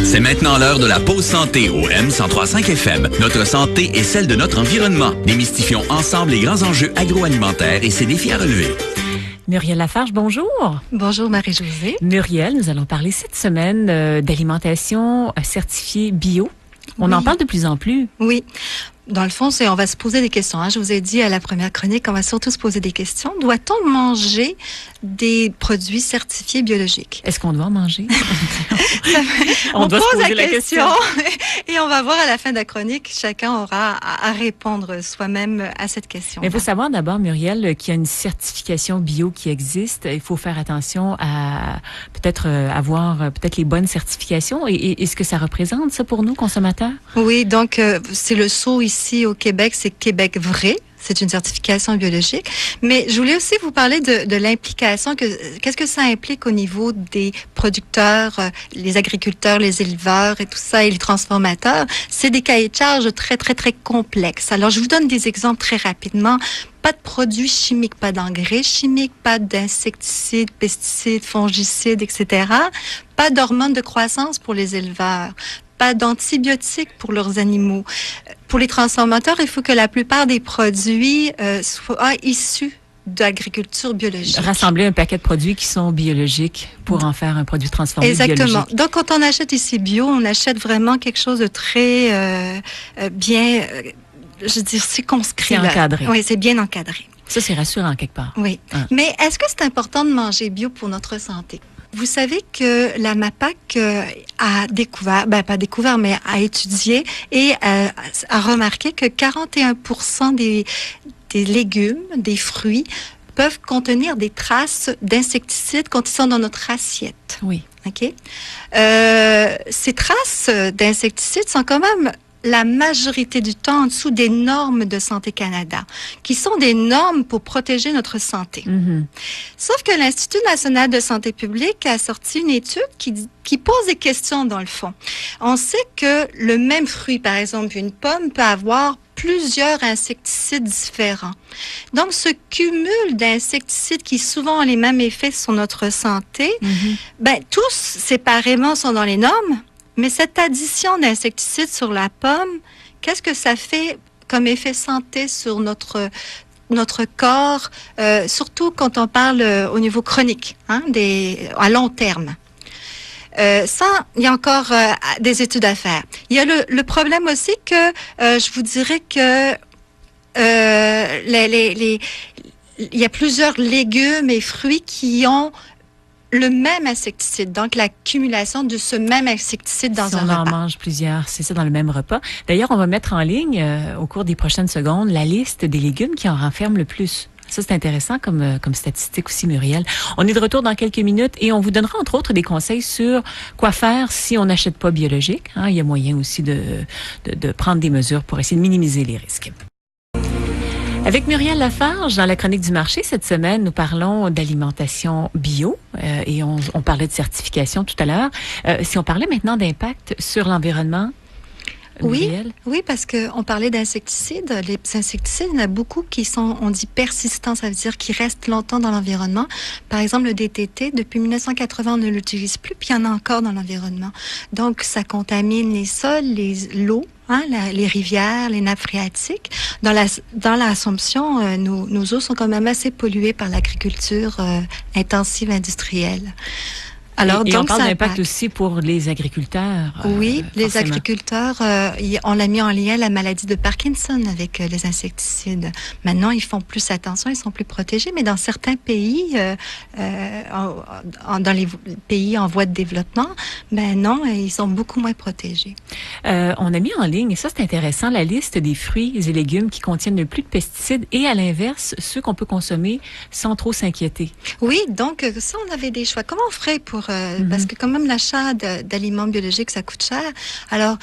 C'est maintenant l'heure de la pause santé au M103.5 FM. Notre santé est celle de notre environnement. Démystifions ensemble les grands enjeux agroalimentaires et ses défis à relever. Muriel Lafarge, bonjour. Bonjour Marie-Josée. Muriel, nous allons parler cette semaine d'alimentation certifiée bio. On en parle de plus en plus. Oui. Dans le fond, on va se poser des questions. Je vous ai dit à la première chronique, on va surtout se poser des questions. Doit-on manger des produits certifiés biologiques? Est-ce qu'on doit en manger? on doit pose la question et on va voir à la fin de la chronique, chacun aura à répondre soi-même à cette question. Mais il faut savoir d'abord, Muriel, qu'il y a une certification bio qui existe. Il faut faire attention à peut-être avoir les bonnes certifications et ce que ça représente, ça, pour nous, consommateurs? Oui, donc c'est le sceau ici au Québec, c'est Québec Vrai. C'est une certification biologique. Mais je voulais aussi vous parler de l'implication. Qu'est-ce que ça implique au niveau des producteurs, les agriculteurs, les éleveurs et tout ça, et les transformateurs? C'est des cahiers de charges très, très, très complexes. Alors, je vous donne des exemples très rapidement. Pas de produits chimiques, pas d'engrais chimiques, pas d'insecticides, pesticides, fongicides, etc. Pas d'hormones de croissance pour les éleveurs. Pas d'antibiotiques pour leurs animaux. Pour les transformateurs, il faut que la plupart des produits soient issus d'agriculture biologique. Rassembler un paquet de produits qui sont biologiques pour en faire un produit transformé biologique. Exactement. Donc, quand on achète ici bio, on achète vraiment quelque chose de très bien, je veux dire, circonscrit. C'est encadré. Oui, c'est bien encadré. Ça, c'est rassurant quelque part. Oui. Mais est-ce que c'est important de manger bio pour notre santé? Vous savez que la MAPAC a découvert, pas découvert, mais a étudié et a remarqué que 41% des légumes, des fruits, peuvent contenir des traces d'insecticides quand ils sont dans notre assiette. Oui. OK? Ces traces d'insecticides sont quand même la majorité du temps en dessous des normes de Santé Canada, qui sont des normes pour protéger notre santé. Mm-hmm. Sauf que l'Institut national de santé publique a sorti une étude qui pose des questions dans le fond. On sait que le même fruit, par exemple une pomme, peut avoir plusieurs insecticides différents. Donc, ce cumul d'insecticides qui souvent ont les mêmes effets sur notre santé, tous séparément sont dans les normes. Mais cette addition d'insecticides sur la pomme, qu'est-ce que ça fait comme effet santé sur notre corps, surtout quand on parle au niveau chronique, à long terme? Ça, il y a encore des études à faire. Il y a le problème aussi que je vous dirais que il y a plusieurs légumes et fruits qui ont le même insecticide, donc l'accumulation de ce même insecticide dans un repas. On en mange plusieurs, c'est ça, dans le même repas. D'ailleurs, on va mettre en ligne, au cours des prochaines secondes, la liste des légumes qui en renferment le plus. Ça, c'est intéressant comme statistique aussi, Muriel. On est de retour dans quelques minutes et on vous donnera, entre autres, des conseils sur quoi faire si on n'achète pas biologique. Il y a moyen aussi de prendre des mesures pour essayer de minimiser les risques. Avec Muriel Lafarge, dans la chronique du marché, cette semaine, nous parlons d'alimentation bio et on parlait de certification tout à l'heure. Si on parlait maintenant d'impact sur l'environnement, Muriel? Oui, parce qu'on parlait d'insecticides. Les insecticides, il y en a beaucoup qui sont, on dit persistants, ça veut dire qu'ils restent longtemps dans l'environnement. Par exemple, le DDT, depuis 1980, on ne l'utilise plus, puis il y en a encore dans l'environnement. Donc, ça contamine les sols, l'eau. Les rivières, les nappes phréatiques. Dans l'Assomption, nos eaux sont quand même assez polluées par l'agriculture intensive industrielle. Alors, et donc, on parle d'impact aussi pour les agriculteurs. Oui, les agriculteurs, on l'a mis en lien la maladie de Parkinson avec les insecticides. Maintenant, ils font plus attention, ils sont plus protégés, mais dans certains pays, dans les pays en voie de développement, non, ils sont beaucoup moins protégés. On a mis en ligne, et ça c'est intéressant, la liste des fruits et légumes qui contiennent le plus de pesticides et à l'inverse, ceux qu'on peut consommer sans trop s'inquiéter. Oui, donc ça, on avait des choix. Comment on ferait pour... parce que quand même, l'achat d'aliments biologiques, ça coûte cher. Alors,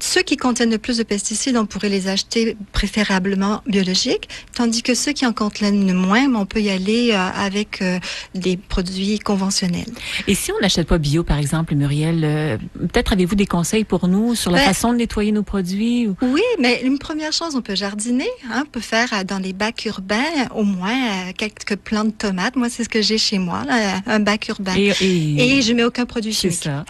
ceux qui contiennent le plus de pesticides, on pourrait les acheter préférablement biologiques, tandis que ceux qui en contiennent le moins, on peut y aller avec des produits conventionnels. Et si on n'achète pas bio, par exemple, Muriel, peut-être avez-vous des conseils pour nous sur la façon de nettoyer nos produits? Oui, mais une première chose, on peut jardiner. On peut faire dans les bacs urbains au moins quelques plants de tomates. Moi, c'est ce que j'ai chez moi, là, un bac urbain. Et je mets aucun produit chimique. C'est ça.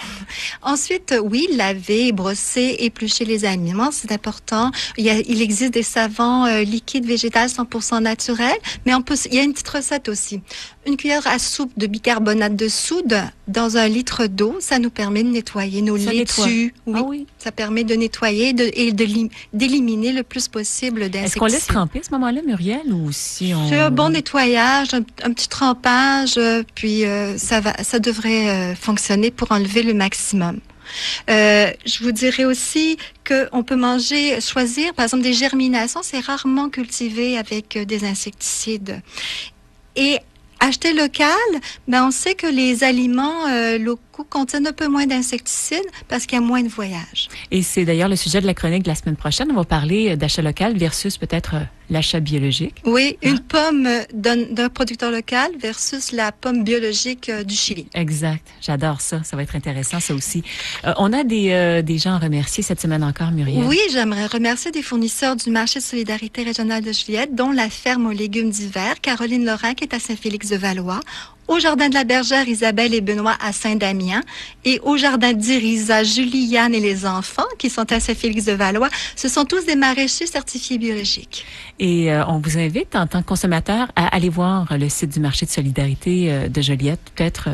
Ensuite, oui, laver, brosser, éplucher les aliments, c'est important. Il existe des savons liquides végétales 100% naturels, mais il y a une petite recette aussi. Une cuillère à soupe de bicarbonate de soude dans 1 litre d'eau, ça nous permet de nettoyer nos laitues. Oui. Ça permet de nettoyer et d'éliminer le plus possible d'insecticides. Est-ce qu'on laisse tremper à ce moment-là, Muriel, ou si on... C'est un bon nettoyage, un petit trempage, puis ça devrait fonctionner pour enlever le maximum. Je vous dirais aussi qu'on peut choisir, par exemple, des germinations. C'est rarement cultivé avec des insecticides. Et acheter local, on sait que les aliments locaux contiennent un peu moins d'insecticides parce qu'il y a moins de voyages. Et c'est d'ailleurs le sujet de la chronique de la semaine prochaine. On va parler d'achat local versus peut-être l'achat biologique. Oui, une pomme d'un producteur local versus la pomme biologique du Chili. Exact. J'adore ça. Ça va être intéressant, ça aussi. On a des gens à remercier cette semaine encore, Muriel. Oui, j'aimerais remercier des fournisseurs du marché de solidarité régionale de Joliette, dont la ferme aux légumes d'hiver, Caroline Lorrain, qui est à Saint-Félix-de-Valois, au Jardin de la Bergère, Isabelle et Benoît à Saint-Damien, et au Jardin d'Irisa, Juliane et les enfants, qui sont à Saint-Félix-de-Valois. Ce sont tous des maraîchers certifiés biologiques. Et on vous invite, en tant que consommateur, à aller voir le site du marché de solidarité de Joliette. Peut-être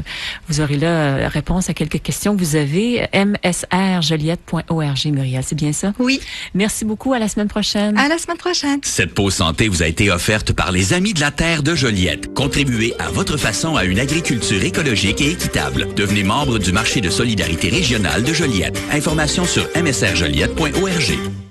vous aurez là réponse à quelques questions que vous avez. msrjoliette.org, Muriel, c'est bien ça? Oui. Merci beaucoup. À la semaine prochaine. À la semaine prochaine. Cette pause santé vous a été offerte par les Amis de la Terre de Joliette. Contribuez à votre façon à une agriculture écologique et équitable. Devenez membre du marché de solidarité régionale de Joliette. Informations sur msrjoliette.org.